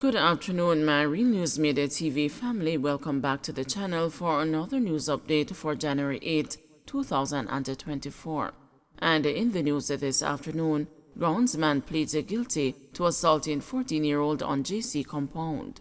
Good afternoon, my Real News Midday TV family. Welcome back to the channel for another news update for January 8, 2024. And in the news this afternoon, groundsman pleads guilty to assaulting 14-year-old on JC compound.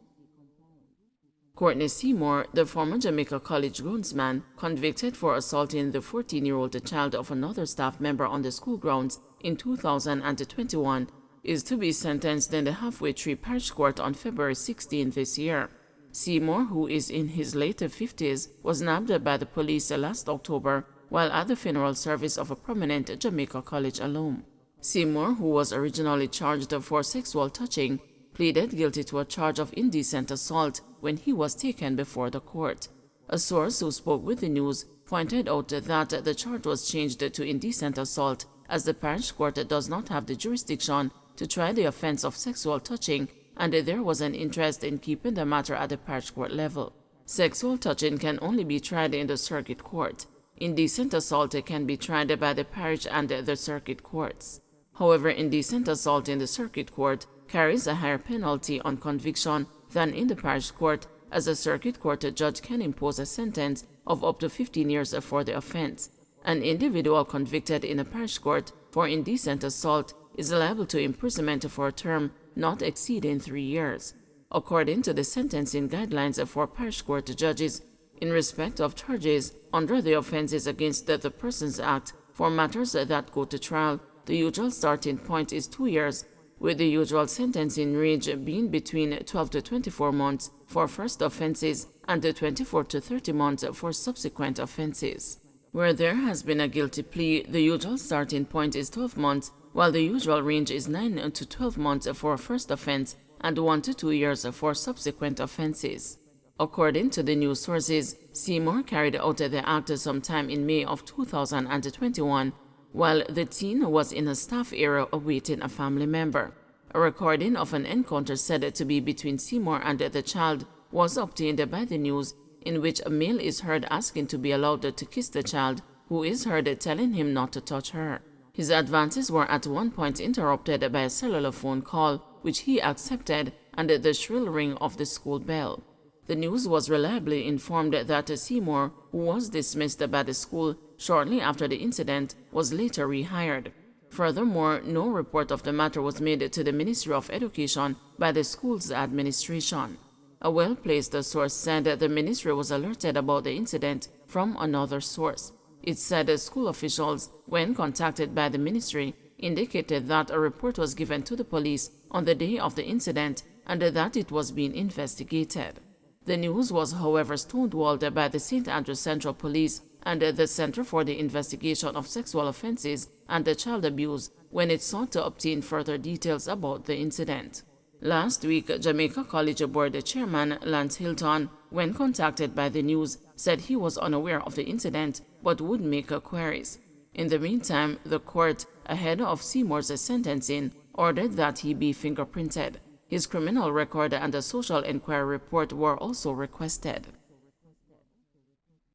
Courtney Seymour, the former Jamaica College groundsman, convicted for assaulting the 14-year-old child of another staff member on the school grounds in 2021, is to be sentenced in the Halfway Tree Parish Court on February 16 this year. Seymour, who is in his late 50s, was nabbed by the police last October while at the funeral service of a prominent Jamaica College alum. Seymour, who was originally charged for sexual touching, pleaded guilty to a charge of indecent assault when he was taken before the court. A source who spoke with the news pointed out that the charge was changed to indecent assault as the parish court does not have the jurisdiction to try the offense of sexual touching, and there was an interest in keeping the matter at the parish court level. Sexual touching can only be tried in the circuit court. Indecent assault can be tried by the parish and the circuit courts. However, indecent assault in the circuit court carries a higher penalty on conviction than in the parish court, as a circuit court judge can impose a sentence of up to 15 years for the offense. An individual convicted in a parish court for indecent assault is liable to imprisonment for a term not exceeding 3 years. According to the sentencing guidelines for parish court judges, in respect of charges under the Offences Against the Persons Act for matters that go to trial, the usual starting point is 2 years, with the usual sentencing range being between 12 to 24 months for first offences and 24 to 30 months for subsequent offences. Where there has been a guilty plea, the usual starting point is 12 months, while the usual range is 9 to 12 months for a first offense and 1 to 2 years for subsequent offenses. According to the news sources, Seymour carried out the act sometime in May of 2021, while the teen was in a staff area awaiting a family member. A recording of an encounter said to be between Seymour and the child was obtained by the news, in which a male is heard asking to be allowed to kiss the child, who is heard telling him not to touch her. His advances were at one point interrupted by a cellular phone call, which he accepted, and the shrill ring of the school bell. The news was reliably informed that Seymour, who was dismissed by the school shortly after the incident, was later rehired. Furthermore, no report of the matter was made to the Ministry of Education by the school's administration. A well-placed source said that the ministry was alerted about the incident from another source. It said school officials, when contacted by the ministry, indicated that a report was given to the police on the day of the incident and that it was being investigated. The news was, however, stonewalled by the St. Andrews Central Police and the Center for the Investigation of Sexual Offences and Child Abuse when it sought to obtain further details about the incident. Last week, Jamaica College Board Chairman Lance Hilton, when contacted by the news, said he was unaware of the incident but would make queries. In the meantime, the court, ahead of Seymour's sentencing, ordered that he be fingerprinted. His criminal record and a social inquiry report were also requested.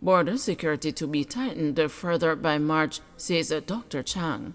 Border security to be tightened further by March, says Dr. Chang.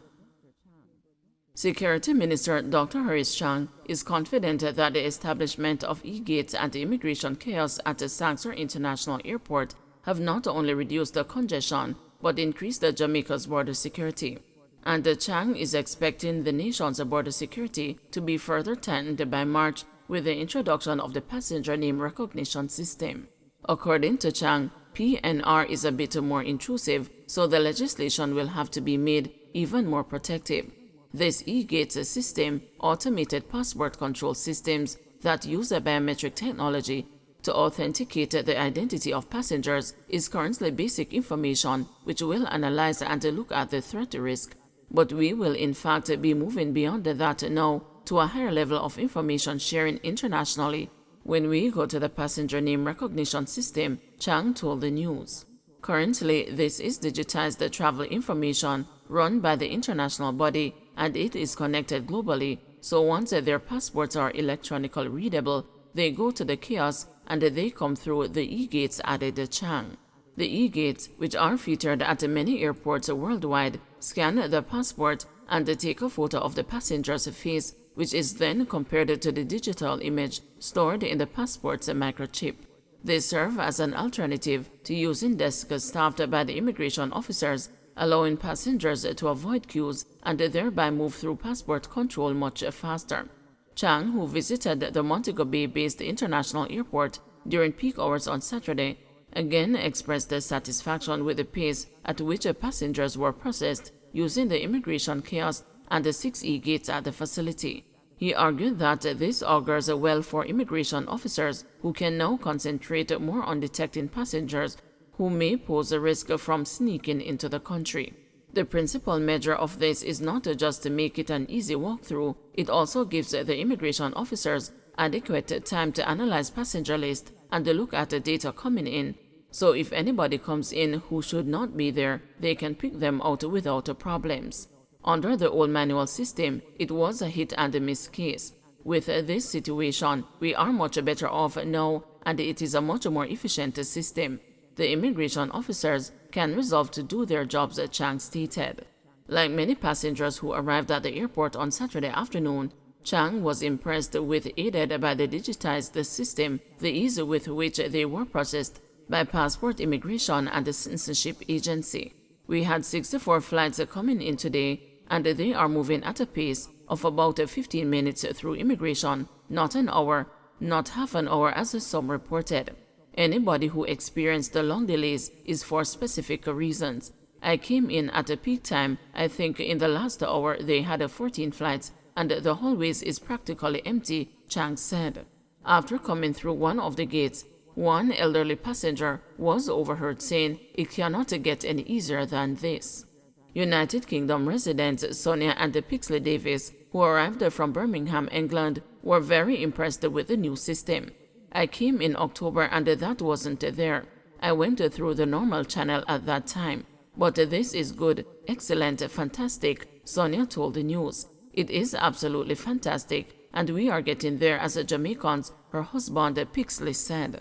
Security Minister Dr. Harris Chang is confident that the establishment of e-gates at the immigration chaos at the Saxor International Airport have not only reduced the congestion but increased Jamaica's border security. And Chang is expecting the nation's border security to be further tightened by March with the introduction of the passenger name recognition system. According to Chang, PNR is a bit more intrusive, so the legislation will have to be made even more protective. This e-gates system, automated passport control systems that use a biometric technology to authenticate the identity of passengers, is currently basic information which will analyze and look at the threat risk. But we will in fact be moving beyond that now to a higher level of information sharing internationally when we go to the passenger name recognition system, Chang told the news. Currently, this is digitized travel information run by the international body, and it is connected globally, so once their passports are electronically readable, they go to the kiosk and they come through the e-gates, added Chang. The e-gates, which are featured at many airports worldwide, scan the passport and take a photo of the passenger's face which is then compared to the digital image stored in the passport's microchip. They serve as an alternative to using desks staffed by the immigration officers, allowing passengers to avoid queues and thereby move through passport control much faster. Chang, who visited the Montego Bay-based international airport during peak hours on Saturday, again expressed satisfaction with the pace at which passengers were processed using the immigration kiosk and the 6E gates at the facility. He argued that this augurs well for immigration officers who can now concentrate more on detecting passengers who may pose a risk from sneaking into the country. The principal measure of this is not just to make it an easy walkthrough, it also gives the immigration officers adequate time to analyze passenger lists and look at the data coming in. So if anybody comes in who should not be there, they can pick them out without problems. Under the old manual system, it was a hit and miss case. With this situation, we are much better off now, and it is a much more efficient system. The immigration officers can resolve to do their jobs, Chang stated. Like many passengers who arrived at the airport on Saturday afternoon, Chang was impressed with, aided by the digitized system, the ease with which they were processed by Passport Immigration and the Citizenship Agency. We had 64 flights coming in today, and they are moving at a pace of about 15 minutes through immigration, not an hour, not half an hour as some reported. Anybody who experienced the long delays is for specific reasons. I came in at a peak time. I think in the last hour they had 14 flights, and the hallways is practically empty, Chang said. After coming through one of the gates, one elderly passenger was overheard saying, "It cannot get any easier than this." United Kingdom residents Sonia and Pixley Davis, who arrived from Birmingham, England, were very impressed with the new system. I came in October and that wasn't there. I went through the normal channel at that time. But this is good, excellent, fantastic, Sonia told the news. It is absolutely fantastic, and we are getting there as Jamaicans, her husband Pixley said.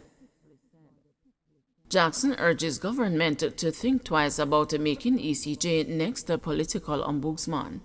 Jackson urges government to think twice about making ECJ next political ombudsman.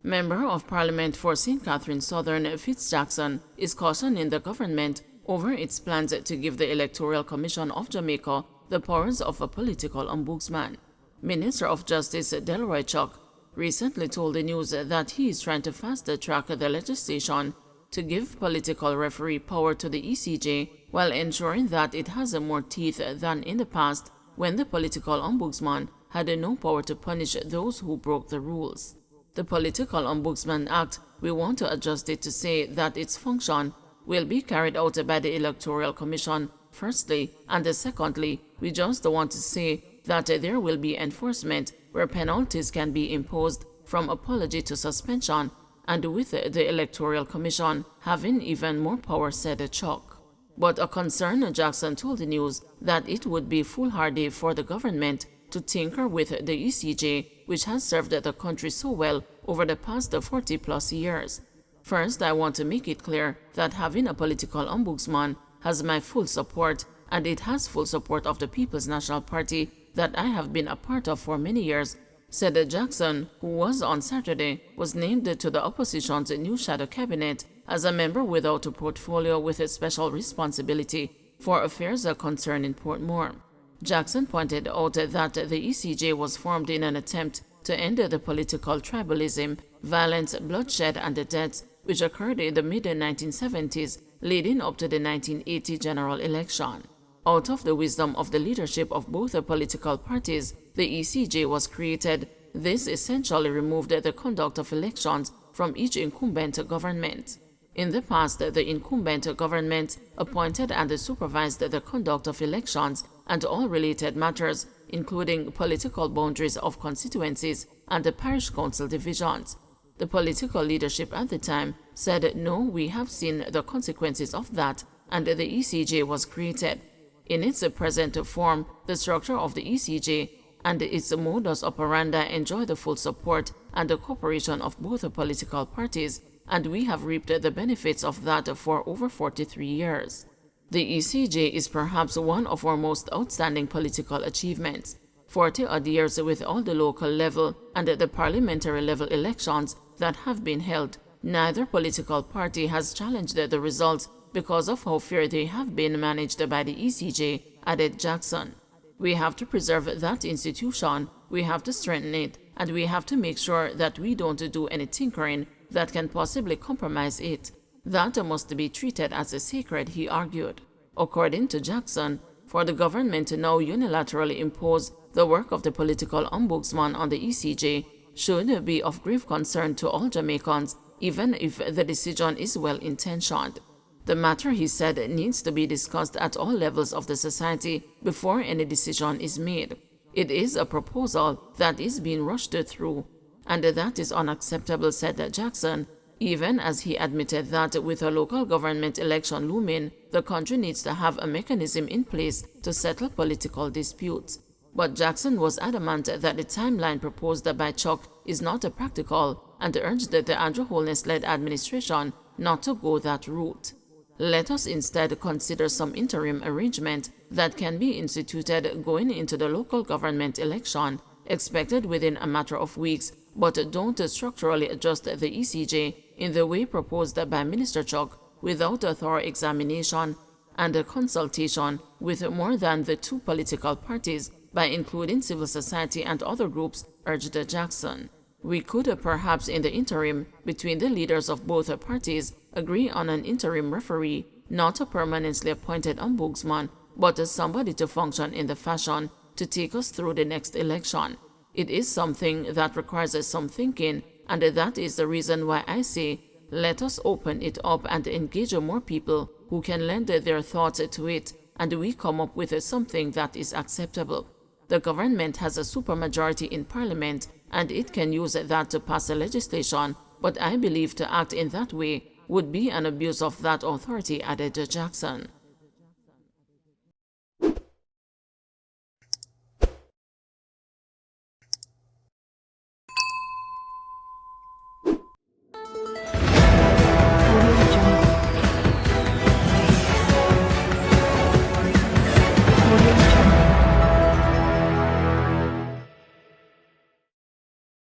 Member of Parliament for St. Catherine Southern Fitz Jackson is cautioning the government over its plans to give the Electoral Commission of Jamaica the powers of a political ombudsman. Minister of Justice Delroy Chuck recently told the news that he is trying to fast-track the legislation to give political referee power to the ECJ while ensuring that it has more teeth than in the past when the political ombudsman had no power to punish those who broke the rules. The Political Ombudsman Act, we want to adjust it to say that its function will be carried out by the Electoral Commission, firstly, and secondly, we just want to say that there will be enforcement where penalties can be imposed from apology to suspension, and with the Electoral Commission having even more power, said Chuck. But a concerned Jackson told the news that it would be foolhardy for the government to tinker with the ECJ, which has served the country so well over the past 40+ years. First, I want to make it clear that having a political ombudsman has my full support, and it has full support of the People's National Party that I have been a part of for many years, said Jackson, who was on Saturday was named to the opposition's new shadow cabinet as a member without a portfolio with a special responsibility for affairs concerning Portmore. Jackson pointed out that the ECJ was formed in an attempt to end the political tribalism, violence, bloodshed, and the deaths which occurred in the mid-1970s leading up to the 1980 general election. Out of the wisdom of the leadership of both the political parties, the ECJ was created. This essentially removed the conduct of elections from each incumbent government. In the past, the incumbent government appointed and supervised the conduct of elections and all related matters, including political boundaries of constituencies and the parish council divisions. The political leadership at the time said, "No, we have seen the consequences of that," and the ECJ was created. In its present form, the structure of the ECJ and its modus operandi enjoy the full support and the cooperation of both political parties, and we have reaped the benefits of that for over 43 years. The ECJ is perhaps one of our most outstanding political achievements. 40-odd years with all the local level and the parliamentary level elections that have been held, Neither political party has challenged the results because of how fair they have been managed by the ECJ, added Jackson. We have to preserve that institution, we have to strengthen it, and we have to make sure that we don't do any tinkering that can possibly compromise it. That must be treated as sacred, he argued. According to Jackson, for the government to now unilaterally impose the work of the political ombudsman on the ECJ should be of grave concern to all Jamaicans, even if the decision is well-intentioned. The matter, he said, needs to be discussed at all levels of the society before any decision is made. It is a proposal that is being rushed through, and that is unacceptable, said Jackson, even as he admitted that with a local government election looming, the country needs to have a mechanism in place to settle political disputes. But Jackson was adamant that the timeline proposed by Chuck is not practical and urged the Andrew Holness-led administration not to go that route. Let us instead consider some interim arrangement that can be instituted going into the local government election, expected within a matter of weeks, but don't structurally adjust the ECJ in the way proposed by Minister Chuck without a thorough examination and a consultation with more than the two political parties by including civil society and other groups, urged Jackson. We could perhaps in the interim, between the leaders of both parties, agree on an interim referee, not a permanently appointed ombudsman, but somebody to function in the fashion to take us through the next election. It is something that requires some thinking, and that is the reason why I say, let us open it up and engage more people who can lend their thoughts to it, and we come up with something that is acceptable. The government has a supermajority in Parliament, and it can use that to pass a legislation, but I believe to act in that way would be an abuse of that authority, added Jackson.